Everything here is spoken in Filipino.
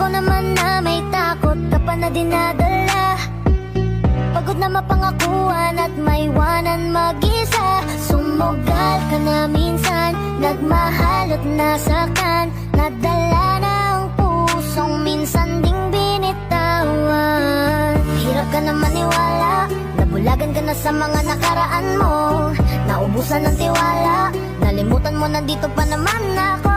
Ikaw naman na may takot ka pa na dinadala. Pagod na mapangakuan at maiwanan mag-isa. Sumugal ka na minsan, nagmahal at nasaktan. Nadala na ang pusong minsan ding binitawan. Hirap ka na maniwala, nabulagan ka na sa mga nakaraan mo. Naubusan ng tiwala, nalimutan mo nandito pa naman ako.